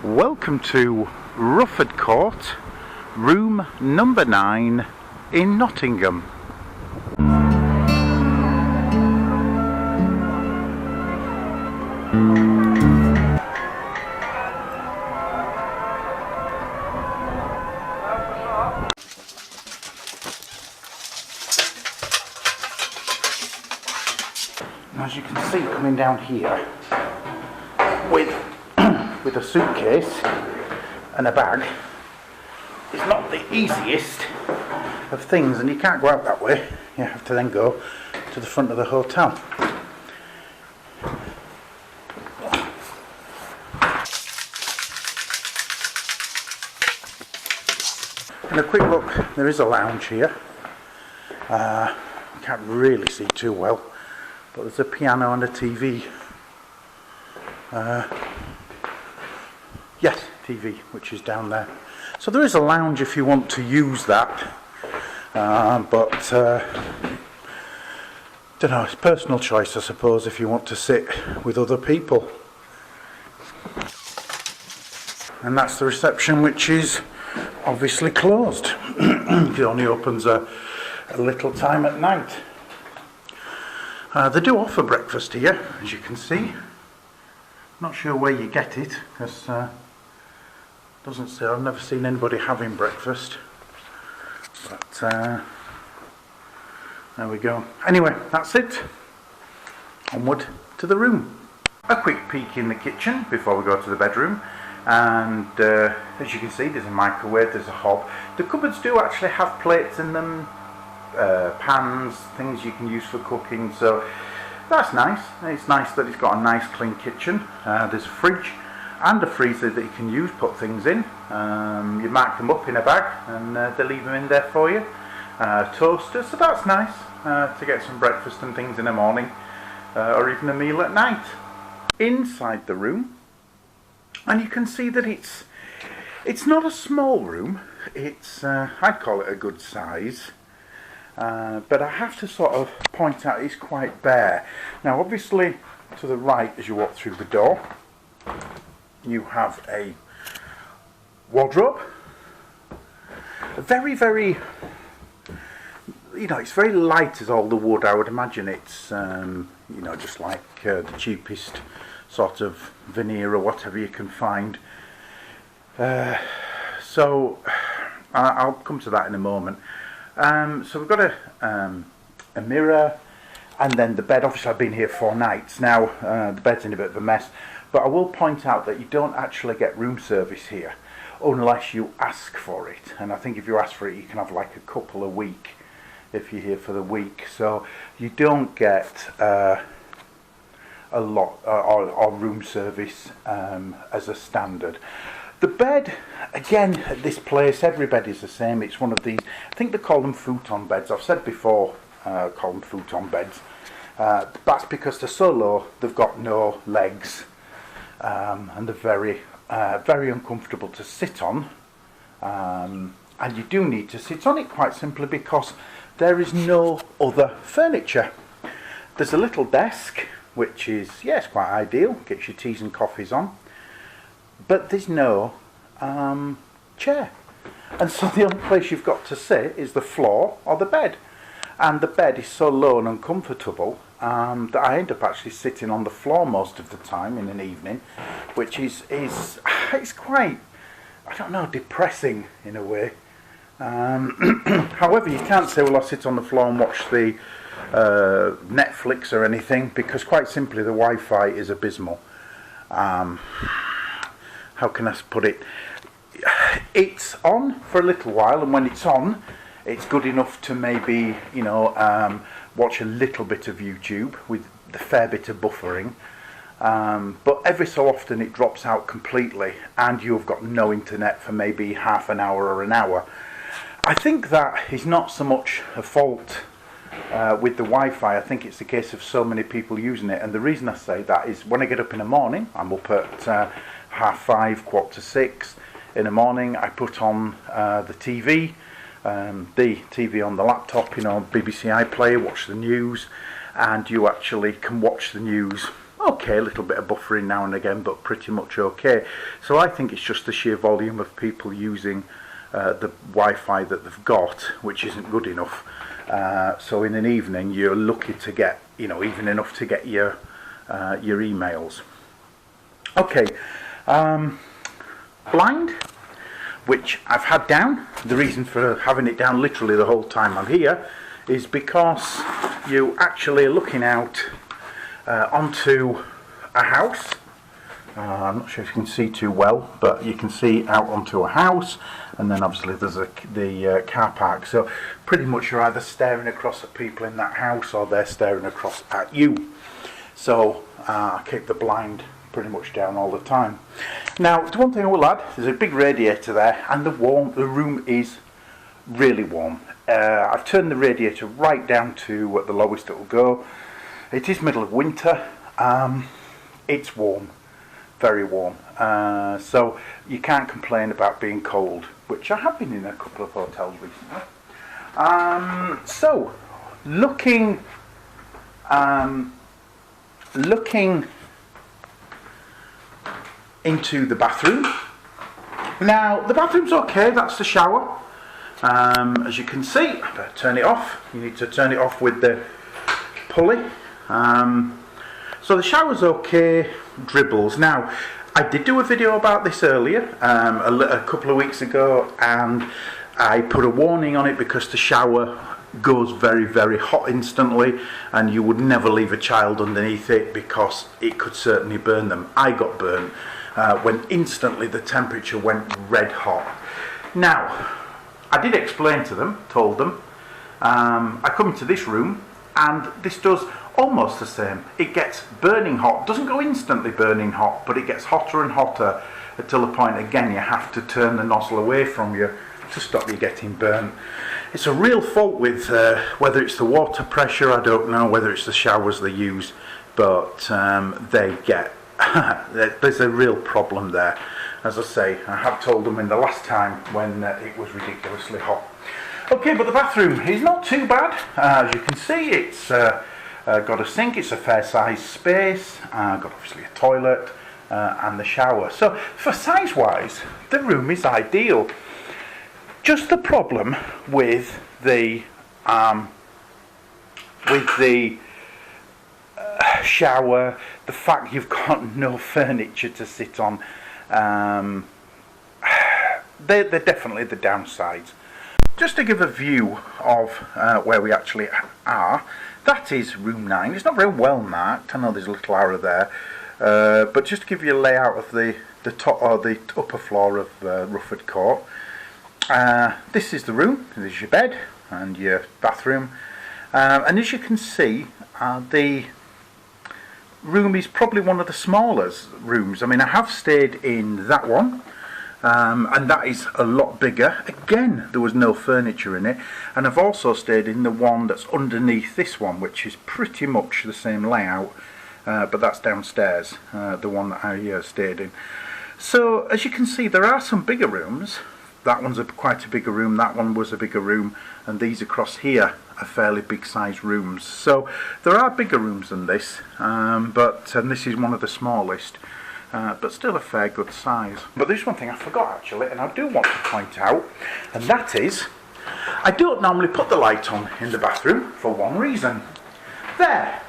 Welcome to Rufford Court, room number 9 in Nottingham. As you can see, coming down here with a suitcase and a bag is not the easiest of things, and you can't go out that way. You have to then go to the front of the hotel. And a quick look, there is a lounge here. I can't really see too well, but there's a piano and a TV. Yes, TV, which is down there. So there is a lounge if you want to use that, but don't know, it's personal choice, I suppose, if you want to sit with other people. And that's the reception, which is obviously closed. It only opens a little time at night. They do offer breakfast here, as you can see. Not sure where you get it, because doesn't say. I've never seen anybody having breakfast, but there we go. Anyway, that's it. Onward to the room. A quick peek in the kitchen before we go to the bedroom, and as you can see, there's a microwave, there's a hob. The cupboards do actually have plates in them, pans, things you can use for cooking, so that's nice. It's nice that it's got a nice clean kitchen. There's a fridge and a freezer that you can use, put things in. You mark them up in a bag and they leave them in there for you. Toaster, so that's nice to get some breakfast and things in the morning, or even a meal at night. Inside the room, and you can see that it's not a small room. It's I'd call it a good size. But I have to sort of point out it's quite bare. Now obviously to the right as you walk through the door you have a wardrobe. A very, very, it's very light as all the wood. I would imagine it's just like the cheapest sort of veneer or whatever you can find. So I'll come to that in a moment. So we've got a mirror, and then the bed. Obviously I've been here 4 nights now. The bed's in a bit of a mess, but I will point out that you don't actually get room service here unless you ask for it, and I think if you ask for it you can have like a couple a week if you're here for the week, so you don't get a lot or room service as a standard. The bed, again, at this place, every bed is the same. It's one of these, I think they call them futon beds. I've said before, call them futon beds. That's because they're so low, they've got no legs, and they're very, very uncomfortable to sit on. And you do need to sit on it quite simply because there is no other furniture. There's a little desk, which is, it's quite ideal, gets your teas and coffees on. But there's no chair, and so the only place you've got to sit is the floor or the bed, and the bed is so low and uncomfortable that I end up actually sitting on the floor most of the time in an evening, which is it's quite, I don't know, depressing in a way. However, you can't say, well, I sit on the floor and watch the Netflix or anything, because quite simply the Wi-Fi is abysmal. How can I put it? It's on for a little while, and when it's on, it's good enough to maybe, watch a little bit of YouTube with the fair bit of buffering. But every so often it drops out completely, and you've got no internet for maybe half an hour or an hour. I think that is not so much a fault with the Wi-Fi. I think it's the case of so many people using it, and the reason I say that is when I get up in the morning, I'm up at 5:30, 5:45 in the morning. I put on the TV on the laptop, BBC iPlayer, watch the news, and you actually can watch the news okay, a little bit of buffering now and again, but pretty much okay. So I think it's just the sheer volume of people using the Wi-Fi that they've got, which isn't good enough. So in an evening, you're lucky to get, even enough to get your emails. Okay, blind, which I've had down. The reason for having it down literally the whole time I'm here is because you actually are looking out onto a house. I'm not sure if you can see too well, but you can see out onto a house, and then obviously there's the car park. So pretty much you're either staring across at people in that house or they're staring across at you. So I keep the blind pretty much down all the time. Now, the one thing I will add, there's a big radiator there, and the room is really warm. I've turned the radiator right down to the lowest it will go. It is middle of winter. It's warm. Very warm, so you can't complain about being cold, which I have been in a couple of hotels recently. So looking into the bathroom. Now the bathroom's okay, that's the shower. As you can see, I better turn it off. You need to turn it off with the pulley. So the shower's okay, dribbles. Now, I did do a video about this earlier, a couple of weeks ago, and I put a warning on it because the shower goes very, very hot instantly, and you would never leave a child underneath it because it could certainly burn them. I got burnt when instantly the temperature went red hot. Now, I did explain to them, told them, I come into this room and this does almost the same. It gets burning hot, doesn't go instantly burning hot, but it gets hotter and hotter until the point again you have to turn the nozzle away from you to stop you getting burnt. It's a real fault with whether it's the water pressure, I don't know, whether it's the showers they use, but they get there's a real problem there. As I say, I have told them in the last time when it was ridiculously hot. Okay, but the bathroom is not too bad. As you can see, it's got a sink, it's a fair sized space, got obviously a toilet and the shower. So for size wise, the room is ideal. Just the problem with the shower, the fact you've got no furniture to sit on, they're definitely the downsides. Just to give a view of where we actually are, that is room 9. It's not very well marked. I know there's a little arrow there, but just to give you a layout of the top or the upper floor of Rufford Court. This is the room. This is your bed and your bathroom, and as you can see, the room is probably one of the smallest rooms. I mean, I have stayed in that one. And that is a lot bigger. Again, there was no furniture in it, and I've also stayed in the one that's underneath this one, which is pretty much the same layout, but that's downstairs, the one that I stayed in. So as you can see, there are some bigger rooms. That one's quite a bigger room, that one was a bigger room, and these across here are fairly big sized rooms. So there are bigger rooms than this, but this is one of the smallest. But still a fair good size. But there's one thing I forgot actually, and I do want to point out, and that is, I don't normally put the light on in the bathroom for one reason. There,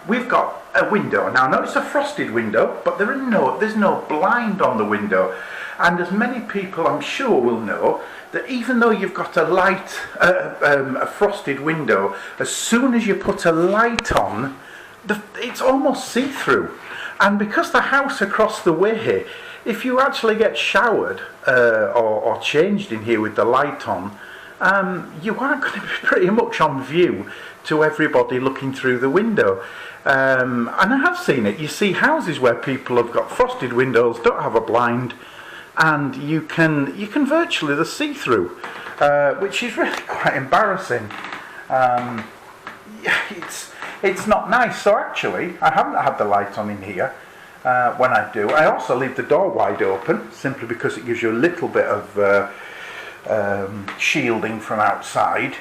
we've got a window. Now I know it's a frosted window, but there's no blind on the window. And as many people I'm sure will know, that even though you've got a frosted window, as soon as you put a light on, it's almost see-through. And because the house across the way, if you actually get showered or changed in here with the light on, you are going to be pretty much on view to everybody looking through the window. And I have seen it. You see houses where people have got frosted windows, don't have a blind, and you can virtually see through, which is really quite embarrassing. It's not nice. So actually, I haven't had the light on in here when I do. I also leave the door wide open, simply because it gives you a little bit of shielding from outside.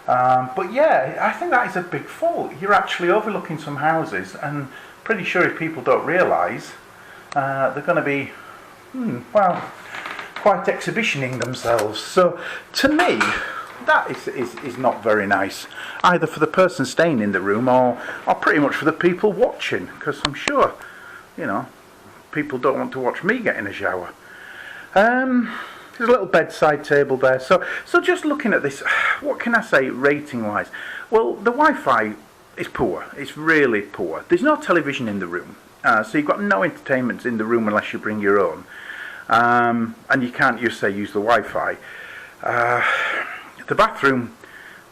But yeah, I think that is a big fault. You're actually overlooking some houses, and pretty sure if people don't realise, they're going to be, well, quite exhibitioning themselves. So to me, that is not very nice, either for the person staying in the room or pretty much for the people watching, because I'm sure, people don't want to watch me get in a shower. There's a little bedside table there. So just looking at this, what can I say rating-wise? Well, the Wi-Fi is poor. It's really poor. There's no television in the room, so you've got no entertainment in the room unless you bring your own, and you can't use the Wi-Fi. The bathroom,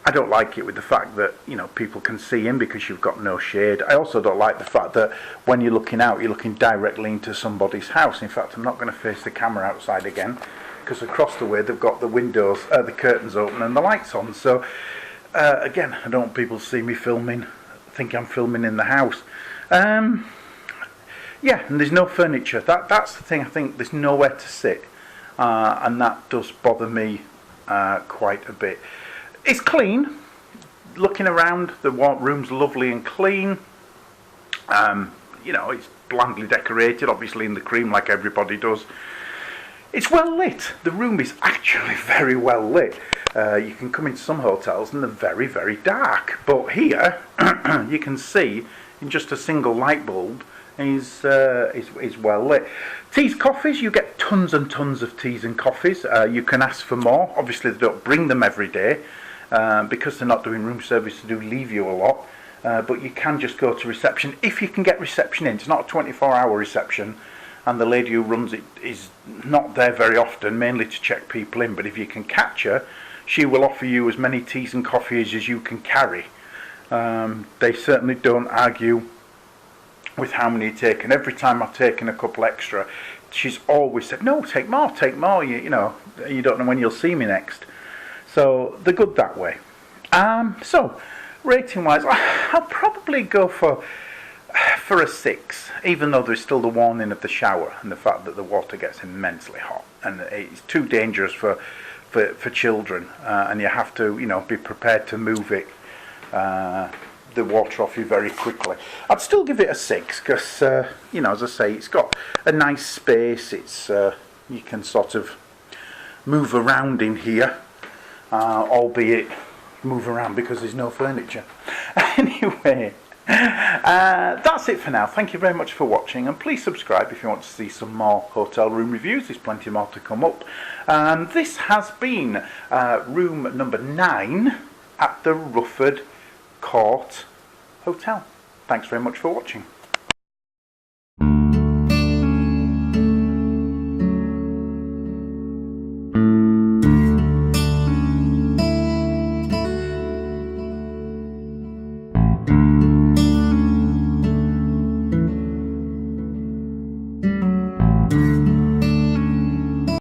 I don't like it with the fact that people can see in because you've got no shade. I also don't like the fact that when you're looking out, you're looking directly into somebody's house. In fact, I'm not going to face the camera outside again, because across the way they've got the windows, the curtains open and the lights on. So again, I don't want people to see me filming, think I'm filming in the house. Yeah, and there's no furniture. That's the thing. I think there's nowhere to sit, and that does bother me quite a bit. It's clean. Looking around, the room's lovely and clean. It's blandly decorated, obviously in the cream like everybody does. It's well lit. The room is actually very well lit. You can come into some hotels and they're very, very dark. But here, you can see in just a single light bulb is well lit. Teas, coffees, you get tons and tons of teas and coffees. You can ask for more. Obviously, they don't bring them every day because they're not doing room service. They do leave you a lot. But you can just go to reception if you can get reception in. It's not a 24-hour reception. And the lady who runs it is not there very often, mainly to check people in. But if you can catch her, she will offer you as many teas and coffees as you can carry. They certainly don't argue with how many you take. And every time I've taken a couple extra, she's always said, "No, take more, take more. You don't know when you'll see me next." So they're good that way. So rating-wise, I'll probably go for a 6, even though there's still the warning of the shower and the fact that the water gets immensely hot and it's too dangerous for children, and you have to be prepared to move the water off you very quickly. I'd still give it a 6 because as I say, it's got a nice space. It's you can sort of move around in here, albeit move around because there's no furniture. Anyway, that's it for now. Thank you very much for watching, and please subscribe if you want to see some more hotel room reviews. There's plenty more to come up. This has been room number 9 at the Rufford Court Hotel. Thanks very much for watching.